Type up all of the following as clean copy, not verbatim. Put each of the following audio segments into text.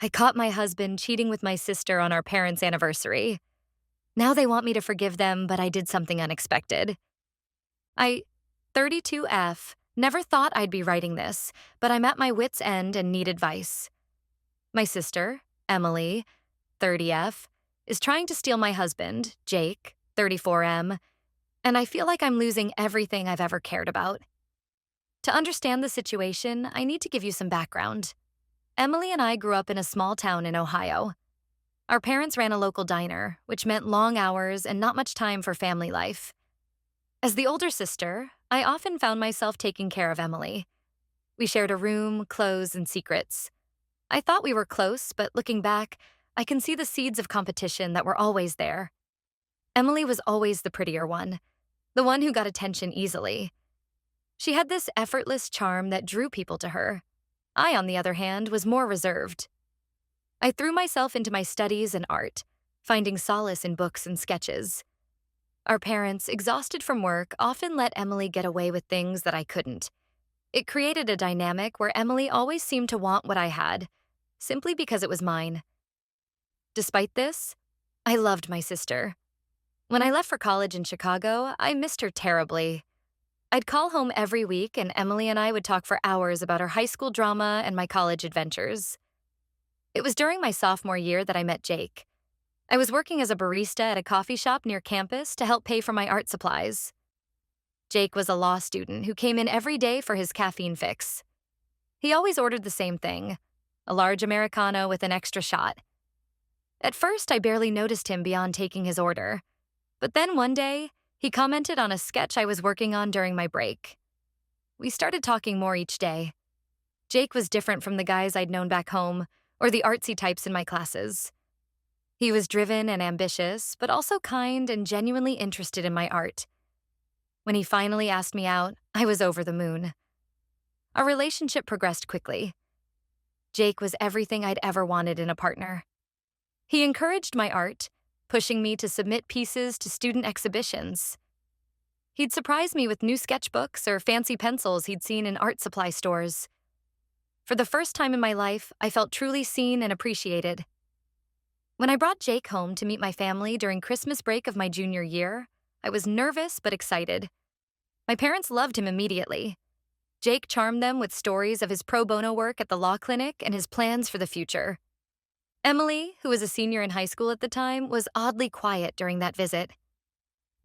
I caught my husband cheating with my sister on our parents' anniversary. Now they want me to forgive them, but I did something unexpected. I, 32F, never thought I'd be writing this, but I'm at my wit's end and need advice. My sister, Emily, 30F, is trying to steal my husband, Jake, 34M, and I feel like I'm losing everything I've ever cared about. To understand the situation, I need to give you some background. Emily and I grew up in a small town in Ohio. Our parents ran a local diner, which meant long hours and not much time for family life. As the older sister, I often found myself taking care of Emily. We shared a room, clothes, and secrets. I thought we were close, but looking back, I can see the seeds of competition that were always there. Emily was always the prettier one, the one who got attention easily. She had this effortless charm that drew people to her. I, on the other hand, was more reserved. I threw myself into my studies and art, finding solace in books and sketches. Our parents, exhausted from work, often let Emily get away with things that I couldn't. It created a dynamic where Emily always seemed to want what I had, simply because it was mine. Despite this, I loved my sister. When I left for college in Chicago, I missed her terribly. I'd call home every week, and Emily and I would talk for hours about our high school drama and my college adventures. It was during my sophomore year that I met Jake. I was working as a barista at a coffee shop near campus to help pay for my art supplies. Jake was a law student who came in every day for his caffeine fix. He always ordered the same thing, a large Americano with an extra shot. At first, I barely noticed him beyond taking his order. But then one day, he commented on a sketch I was working on during my break. We started talking more each day. Jake was different from the guys I'd known back home, or the artsy types in my classes. He was driven and ambitious, but also kind and genuinely interested in my art. When he finally asked me out, I was over the moon. Our relationship progressed quickly. Jake was everything I'd ever wanted in a partner. He encouraged my art, pushing me to submit pieces to student exhibitions. He'd surprise me with new sketchbooks or fancy pencils he'd seen in art supply stores. For the first time in my life, I felt truly seen and appreciated. When I brought Jake home to meet my family during Christmas break of my junior year, I was nervous but excited. My parents loved him immediately. Jake charmed them with stories of his pro bono work at the law clinic and his plans for the future. Emily, who was a senior in high school at the time, was oddly quiet during that visit.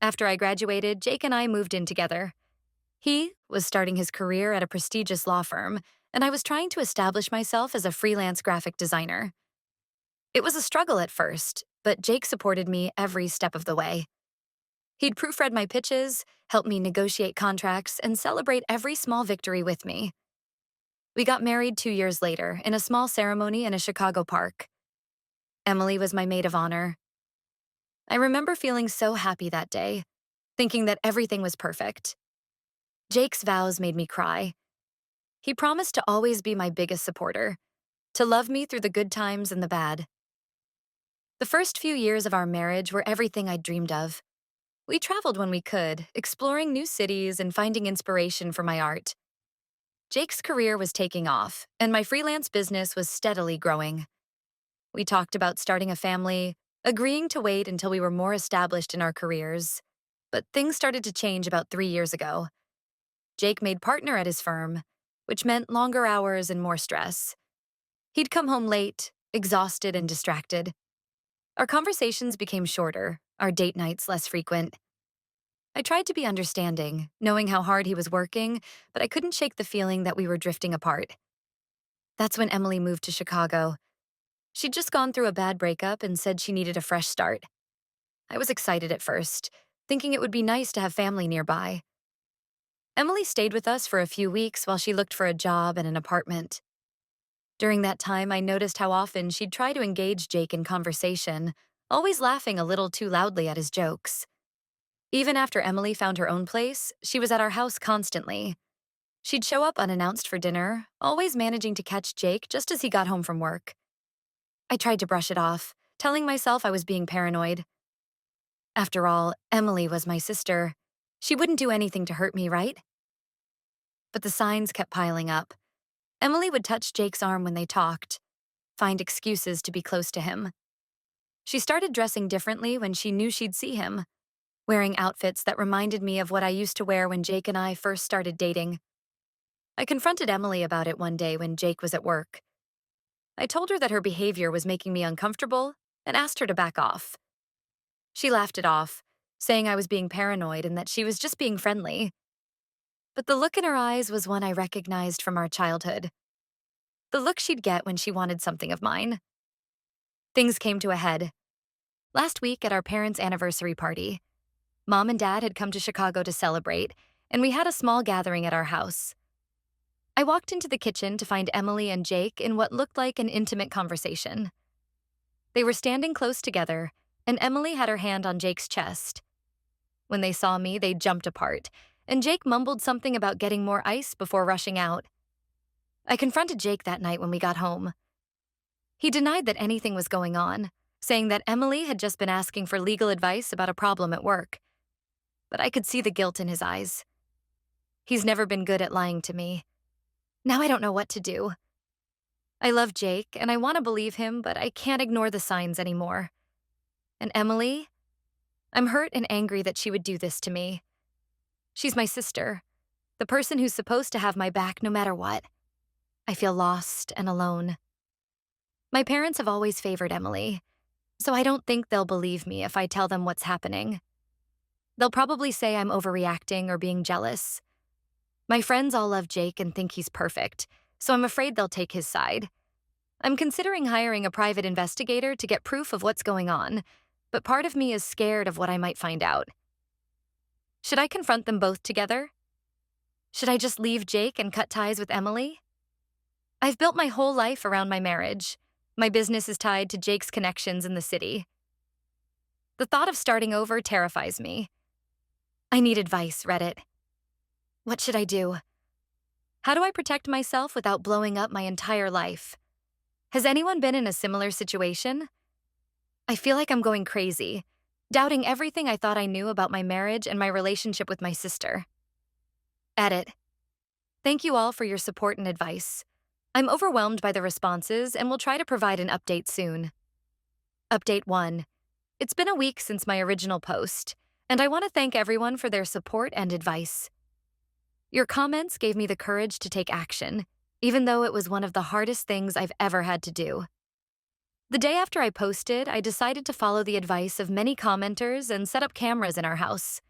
After I graduated, Jake and I moved in together. He was starting his career at a prestigious law firm, and I was trying to establish myself as a freelance graphic designer. It was a struggle at first, but Jake supported me every step of the way. He'd proofread my pitches, help me negotiate contracts, and celebrate every small victory with me. We got married 2 years later in a small ceremony in a Chicago park. Emily was my maid of honor. I remember feeling so happy that day, thinking that everything was perfect. Jake's vows made me cry. He promised to always be my biggest supporter, to love me through the good times and the bad. The first few years of our marriage were everything I'd dreamed of. We traveled when we could, exploring new cities and finding inspiration for my art. Jake's career was taking off, and my freelance business was steadily growing. We talked about starting a family, agreeing to wait until we were more established in our careers. But things started to change about 3 years ago. Jake made partner at his firm, which meant longer hours and more stress. He'd come home late, exhausted and distracted. Our conversations became shorter, our date nights less frequent. I tried to be understanding, knowing how hard he was working, but I couldn't shake the feeling that we were drifting apart. That's when Emily moved to Chicago. She'd just gone through a bad breakup and said she needed a fresh start. I was excited at first, thinking it would be nice to have family nearby. Emily stayed with us for a few weeks while she looked for a job and an apartment. During that time, I noticed how often she'd try to engage Jake in conversation, always laughing a little too loudly at his jokes. Even after Emily found her own place, she was at our house constantly. She'd show up unannounced for dinner, always managing to catch Jake just as he got home from work. I tried to brush it off, telling myself I was being paranoid. After all, Emily was my sister. She wouldn't do anything to hurt me, right? But the signs kept piling up. Emily would touch Jake's arm when they talked. find excuses to be close to him. She started dressing differently when she knew she'd see him, wearing outfits that reminded me of what I used to wear when Jake and I first started dating. I confronted Emily about it one day when Jake was at work. I told her that her behavior was making me uncomfortable and asked her to back off. She laughed it off, saying I was being paranoid and that she was just being friendly. But the look in her eyes was one I recognized from our childhood. The look she'd get when she wanted something of mine. Things came to a head. Last week at our parents' anniversary party, Mom and Dad had come to Chicago to celebrate, and we had a small gathering at our house. I walked into the kitchen to find Emily and Jake in what looked like an intimate conversation. They were standing close together, and Emily had her hand on Jake's chest. When they saw me, they jumped apart, and Jake mumbled something about getting more ice before rushing out. I confronted Jake that night when we got home. He denied that anything was going on, saying that Emily had just been asking for legal advice about a problem at work. But I could see the guilt in his eyes. He's never been good at lying to me. Now I don't know what to do. I love Jake, and I want to believe him, but I can't ignore the signs anymore. And Emily? I'm hurt and angry that she would do this to me. She's my sister, the person who's supposed to have my back no matter what. I feel lost and alone. My parents have always favored Emily, so I don't think they'll believe me if I tell them what's happening. They'll probably say I'm overreacting or being jealous. My friends all love Jake and think he's perfect, so I'm afraid they'll take his side. I'm considering hiring a private investigator to get proof of what's going on, but part of me is scared of what I might find out. Should I confront them both together? Should I just leave Jake and cut ties with Emily? I've built my whole life around my marriage. My business is tied to Jake's connections in the city. The thought of starting over terrifies me. I need advice, Reddit. What should I do? How do I protect myself without blowing up my entire life? Has anyone been in a similar situation? I feel like I'm going crazy, doubting everything I thought I knew about my marriage and my relationship with my sister. Edit. Thank you all for your support and advice. I'm overwhelmed by the responses and will try to provide an update soon. Update 1. It's been a week since my original post, and I want to thank everyone for their support and advice. Your comments gave me the courage to take action, even though it was one of the hardest things I've ever had to do. The day after I posted, I decided to follow the advice of many commenters and set up cameras in our house.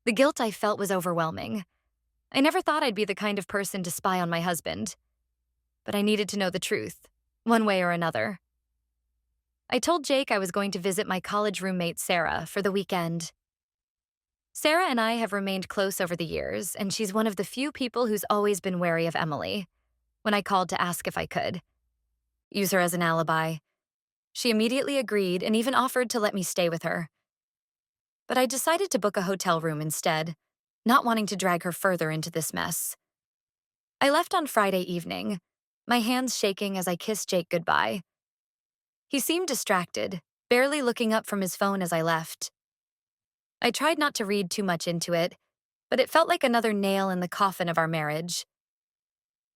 The guilt I felt was overwhelming. I never thought I'd be the kind of person to spy on my husband. But I needed to know the truth, one way or another. I told Jake I was going to visit my college roommate, Sarah, for the weekend. Sarah and I have remained close over the years, and she's one of the few people who's always been wary of Emily. When I called to ask if I could use her as an alibi, she immediately agreed and even offered to let me stay with her. But I decided to book a hotel room instead, not wanting to drag her further into this mess. I left on Friday evening, my hands shaking as I kissed Jake goodbye. He seemed distracted, barely looking up from his phone as I left. I tried not to read too much into it, but it felt like another nail in the coffin of our marriage.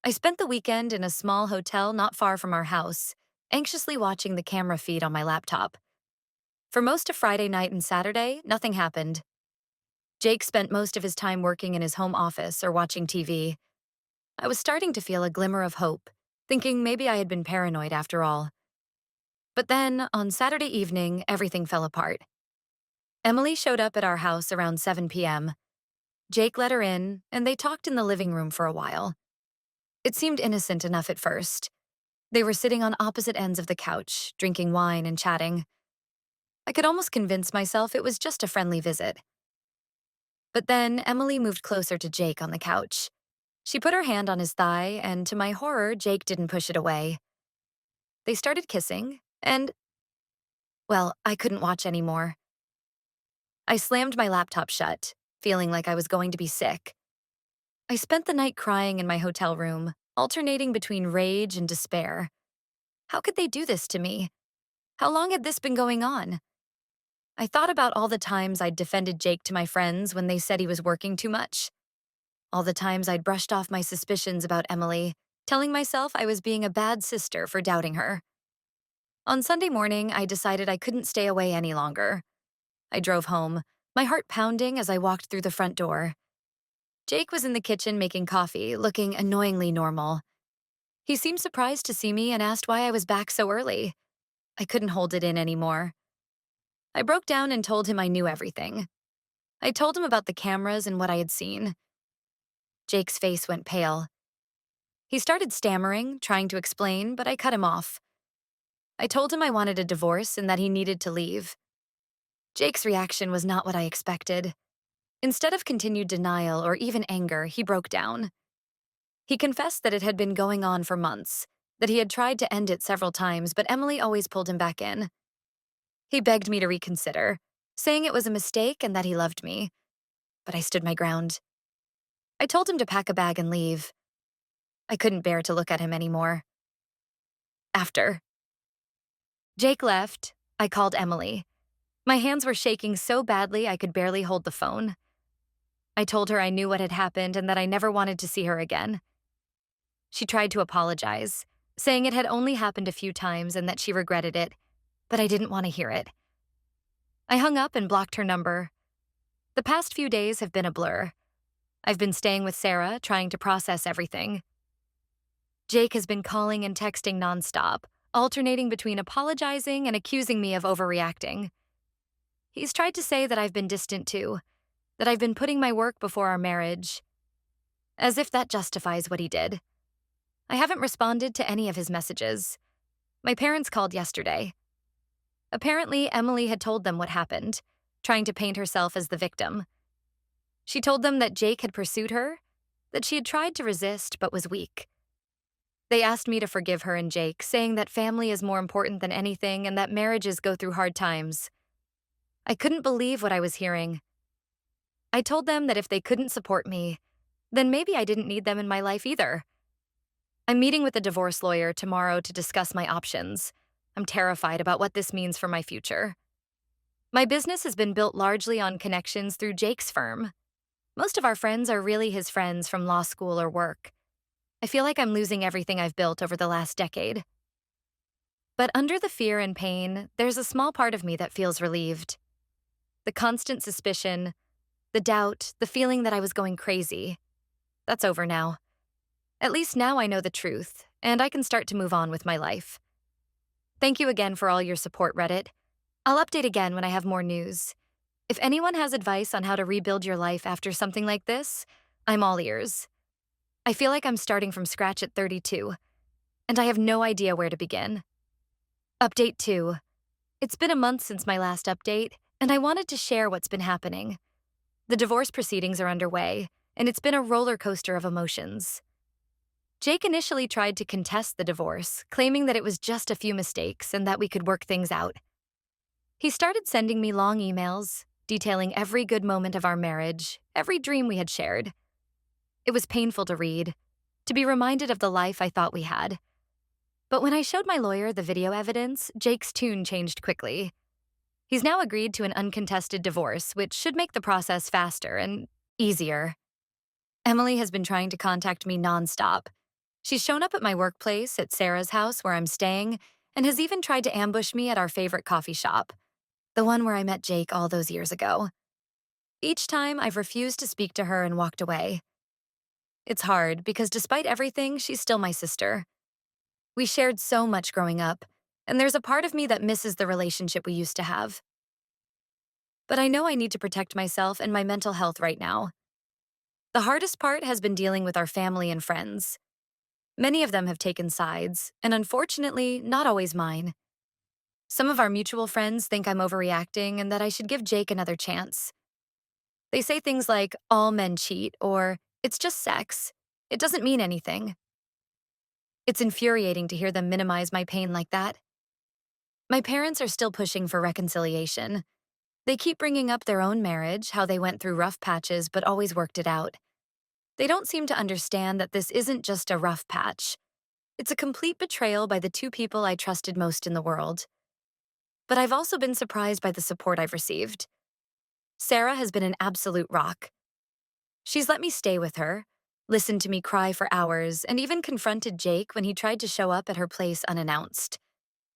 I spent the weekend in a small hotel not far from our house, anxiously watching the camera feed on my laptop. For most of Friday night and Saturday, nothing happened. Jake spent most of his time working in his home office or watching TV. I was starting to feel a glimmer of hope, thinking maybe I had been paranoid after all. But then, on Saturday evening, everything fell apart. Emily showed up at our house around 7 p.m. Jake let her in, and they talked in the living room for a while. It seemed innocent enough at first. They were sitting on opposite ends of the couch, drinking wine and chatting. I could almost convince myself it was just a friendly visit. But then Emily moved closer to Jake on the couch. She put her hand on his thigh, and to my horror, Jake didn't push it away. They started kissing, and, well, I couldn't watch anymore. I slammed my laptop shut, feeling like I was going to be sick. I spent the night crying in my hotel room, alternating between rage and despair. How could they do this to me? How long had this been going on? I thought about all the times I'd defended Jake to my friends when they said he was working too much. All the times I'd brushed off my suspicions about Emily, telling myself I was being a bad sister for doubting her. On Sunday morning, I decided I couldn't stay away any longer. I drove home, my heart pounding as I walked through the front door. Jake was in the kitchen making coffee, looking annoyingly normal. He seemed surprised to see me and asked why I was back so early. I couldn't hold it in anymore. I broke down and told him I knew everything. I told him about the cameras and what I had seen. Jake's face went pale. He started stammering, trying to explain, but I cut him off. I told him I wanted a divorce and that he needed to leave. Jake's reaction was not what I expected. Instead of continued denial or even anger, he broke down. He confessed that it had been going on for months, that he had tried to end it several times, but Emily always pulled him back in. He begged me to reconsider, saying it was a mistake and that he loved me. But I stood my ground. I told him to pack a bag and leave. I couldn't bear to look at him anymore. After Jake left, I called Emily. My hands were shaking so badly I could barely hold the phone. I told her I knew what had happened and that I never wanted to see her again. She tried to apologize, saying it had only happened a few times and that she regretted it, but I didn't want to hear it. I hung up and blocked her number. The past few days have been a blur. I've been staying with Sarah, trying to process everything. Jake has been calling and texting nonstop, alternating between apologizing and accusing me of overreacting. He's tried to say that I've been distant too, that I've been putting my work before our marriage, as if that justifies what he did. I haven't responded to any of his messages. My parents called yesterday. Apparently, Emily had told them what happened, trying to paint herself as the victim. She told them that Jake had pursued her, that she had tried to resist but was weak. They asked me to forgive her and Jake, saying that family is more important than anything and that marriages go through hard times. I couldn't believe what I was hearing. I told them that if they couldn't support me, then maybe I didn't need them in my life either. I'm meeting with a divorce lawyer tomorrow to discuss my options. I'm terrified about what this means for my future. My business has been built largely on connections through Jake's firm. Most of our friends are really his friends from law school or work. I feel like I'm losing everything I've built over the last decade. But under the fear and pain, there's a small part of me that feels relieved. The constant suspicion, the doubt, the feeling that I was going crazy. That's over now. At least now I know the truth, and I can start to move on with my life. Thank you again for all your support, Reddit. I'll update again when I have more news. If anyone has advice on how to rebuild your life after something like this, I'm all ears. I feel like I'm starting from scratch at 32, and I have no idea where to begin. Update 2. It's been a month since my last update, and I wanted to share what's been happening. The divorce proceedings are underway, and it's been a roller coaster of emotions. Jake initially tried to contest the divorce, claiming that it was just a few mistakes and that we could work things out. He started sending me long emails, detailing every good moment of our marriage, every dream we had shared. It was painful to read, to be reminded of the life I thought we had. But when I showed my lawyer the video evidence, Jake's tune changed quickly. He's now agreed to an uncontested divorce, which should make the process faster and easier. Emily has been trying to contact me nonstop. She's shown up at my workplace, at Sarah's house where I'm staying, and has even tried to ambush me at our favorite coffee shop, the one where I met Jake all those years ago. Each time, I've refused to speak to her and walked away. It's hard because despite everything, she's still my sister. We shared so much growing up, and there's a part of me that misses the relationship we used to have. But I know I need to protect myself and my mental health right now. The hardest part has been dealing with our family and friends. Many of them have taken sides, and unfortunately, not always mine. Some of our mutual friends think I'm overreacting and that I should give Jake another chance. They say things like, all men cheat, or, it's just sex. It doesn't mean anything. It's infuriating to hear them minimize my pain like that. My parents are still pushing for reconciliation. They keep bringing up their own marriage, how they went through rough patches but always worked it out. They don't seem to understand that this isn't just a rough patch. It's a complete betrayal by the two people I trusted most in the world. But I've also been surprised by the support I've received. Sarah has been an absolute rock. She's let me stay with her, listened to me cry for hours, and even confronted Jake when he tried to show up at her place unannounced.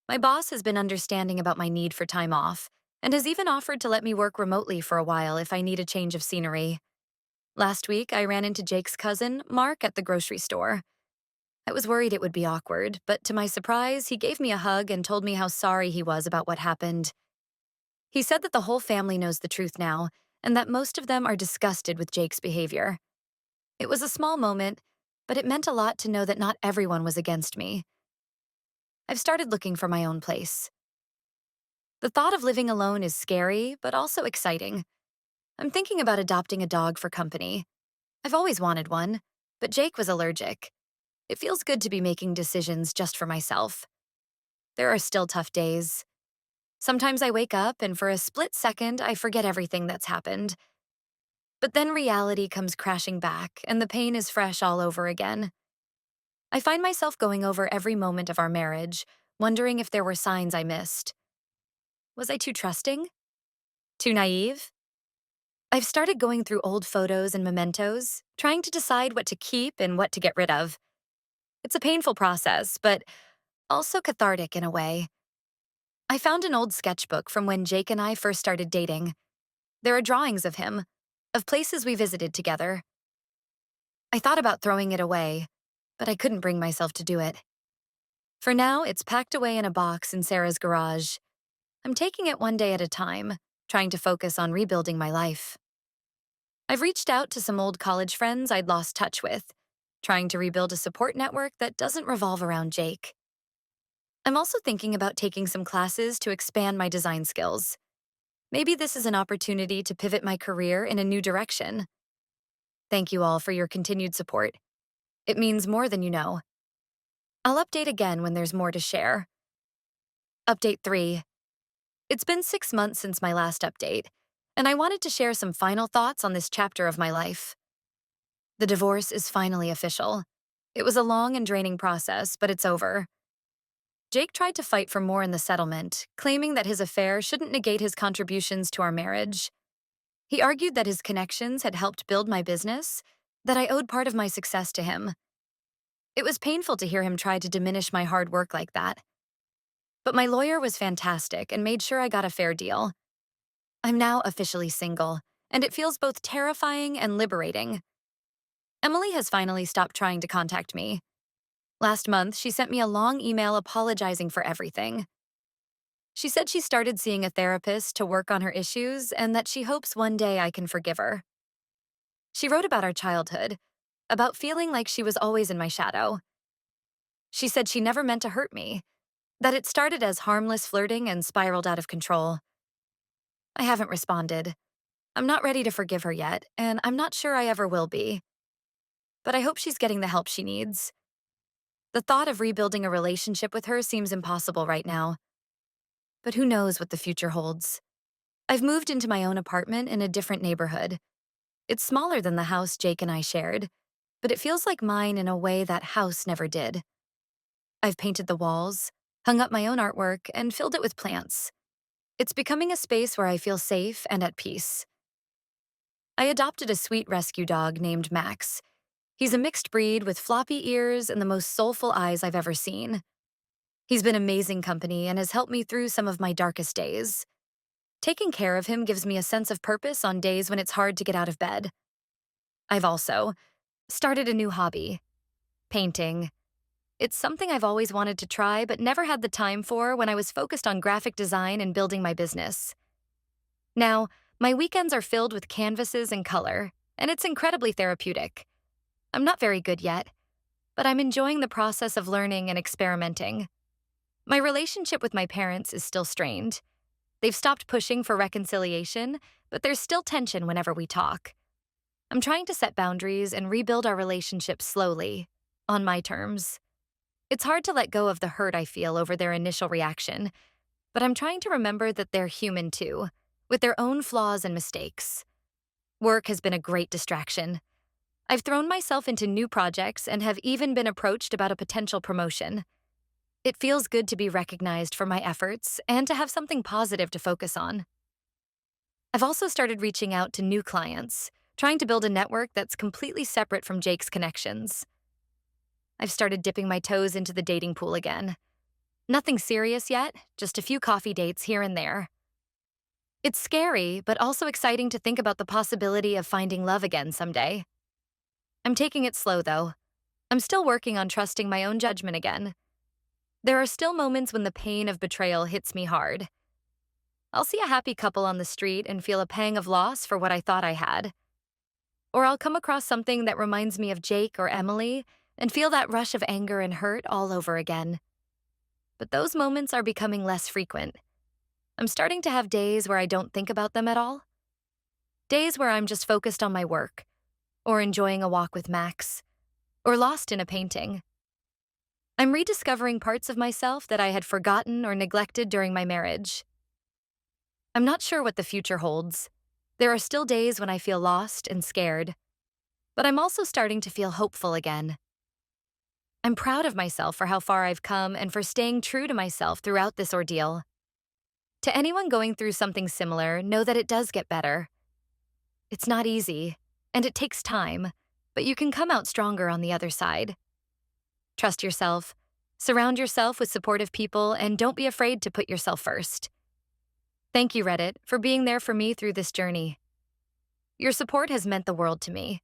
My boss has been understanding about my need for time off, and has even offered to let me work remotely for a while if I need a change of scenery. Last week, I ran into Jake's cousin, Mark, at the grocery store. I was worried it would be awkward, but to my surprise, he gave me a hug and told me how sorry he was about what happened. He said that the whole family knows the truth now, and that most of them are disgusted with Jake's behavior. It was a small moment, but it meant a lot to know that not everyone was against me. I've started looking for my own place. The thought of living alone is scary, but also exciting. I'm thinking about adopting a dog for company. I've always wanted one, but Jake was allergic. It feels good to be making decisions just for myself. There are still tough days. Sometimes I wake up and for a split second I forget everything that's happened. But then reality comes crashing back and the pain is fresh all over again. I find myself going over every moment of our marriage, wondering if there were signs I missed. Was I too trusting? Too naive? I've started going through old photos and mementos, trying to decide what to keep and what to get rid of. It's a painful process, but also cathartic in a way. I found an old sketchbook from when Jake and I first started dating. There are drawings of him, of places we visited together. I thought about throwing it away, but I couldn't bring myself to do it. For now, it's packed away in a box in Sarah's garage. I'm taking it one day at a time, trying to focus on rebuilding my life. I've reached out to some old college friends I'd lost touch with, trying to rebuild a support network that doesn't revolve around Jake. I'm also thinking about taking some classes to expand my design skills. Maybe this is an opportunity to pivot my career in a new direction. Thank you all for your continued support. It means more than you know. I'll update again when there's more to share. Update 3. It's been 6 months since my last update, and I wanted to share some final thoughts on this chapter of my life. The divorce is finally official. It was a long and draining process, but it's over. Jake tried to fight for more in the settlement, claiming that his affair shouldn't negate his contributions to our marriage. He argued that his connections had helped build my business, that I owed part of my success to him. It was painful to hear him try to diminish my hard work like that. But my lawyer was fantastic and made sure I got a fair deal. I'm now officially single, and it feels both terrifying and liberating. Emily has finally stopped trying to contact me. Last month, she sent me a long email apologizing for everything. She said she started seeing a therapist to work on her issues and that she hopes one day I can forgive her. She wrote about our childhood, about feeling like she was always in my shadow. She said she never meant to hurt me, that it started as harmless flirting and spiraled out of control. I haven't responded. I'm not ready to forgive her yet, and I'm not sure I ever will be. But I hope she's getting the help she needs. The thought of rebuilding a relationship with her seems impossible right now. But who knows what the future holds? I've moved into my own apartment in a different neighborhood. It's smaller than the house Jake and I shared, but it feels like mine in a way that house never did. I've painted the walls, hung up my own artwork, and filled it with plants. It's becoming a space where I feel safe and at peace. I adopted a sweet rescue dog named Max. He's a mixed breed with floppy ears and the most soulful eyes I've ever seen. He's been amazing company and has helped me through some of my darkest days. Taking care of him gives me a sense of purpose on days when it's hard to get out of bed. I've also started a new hobby, painting. It's something I've always wanted to try but never had the time for when I was focused on graphic design and building my business. Now, my weekends are filled with canvases and color, and it's incredibly therapeutic. I'm not very good yet, but I'm enjoying the process of learning and experimenting. My relationship with my parents is still strained. They've stopped pushing for reconciliation, but there's still tension whenever we talk. I'm trying to set boundaries and rebuild our relationship slowly, on my terms. It's hard to let go of the hurt I feel over their initial reaction, but I'm trying to remember that they're human too, with their own flaws and mistakes. Work has been a great distraction. I've thrown myself into new projects and have even been approached about a potential promotion. It feels good to be recognized for my efforts and to have something positive to focus on. I've also started reaching out to new clients, trying to build a network that's completely separate from Jake's connections. I've started dipping my toes into the dating pool again. Nothing serious yet, just a few coffee dates here and there. It's scary, but also exciting to think about the possibility of finding love again someday. I'm taking it slow, though. I'm still working on trusting my own judgment again. There are still moments when the pain of betrayal hits me hard. I'll see a happy couple on the street and feel a pang of loss for what I thought I had. Or I'll come across something that reminds me of Jake or Emily and feel that rush of anger and hurt all over again. But those moments are becoming less frequent. I'm starting to have days where I don't think about them at all. Days where I'm just focused on my work, or enjoying a walk with Max, or lost in a painting. I'm rediscovering parts of myself that I had forgotten or neglected during my marriage. I'm not sure what the future holds. There are still days when I feel lost and scared, but I'm also starting to feel hopeful again. I'm proud of myself for how far I've come and for staying true to myself throughout this ordeal. To anyone going through something similar, know that it does get better. It's not easy, and it takes time, but you can come out stronger on the other side. Trust yourself, surround yourself with supportive people, and don't be afraid to put yourself first. Thank you, Reddit, for being there for me through this journey. Your support has meant the world to me.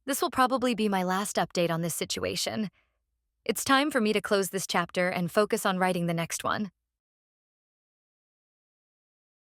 This will probably be my last update on this situation. It's time for me to close this chapter and focus on writing the next one.